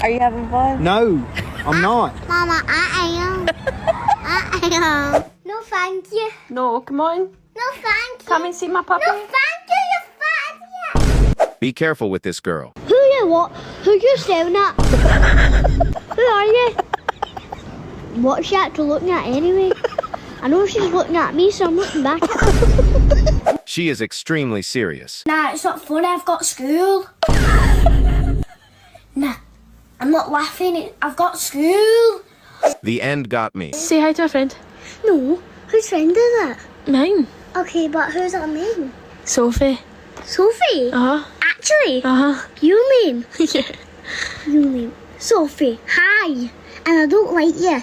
Are you having fun? No, I'm not. Mama, I am. I am. No, thank you. No, come on. No, thank you. Come and see my puppy. No, thank you, you fat. Be careful with this girl. Who you what? Who you staring at? Who are you? What's she actually looking at anyway? I know she's looking at me, so I'm looking back. She is extremely serious. Nah, it's not funny. I've got school. Nah, I'm not laughing. I've got school. The end got me. Say hi to a friend. No, whose friend is it? Mine. Okay, but who's it mean? Sophie. Sophie? Uh-huh. Actually? Uh-huh. You mean? Yeah. You mean? Sophie, hi. And I don't like you.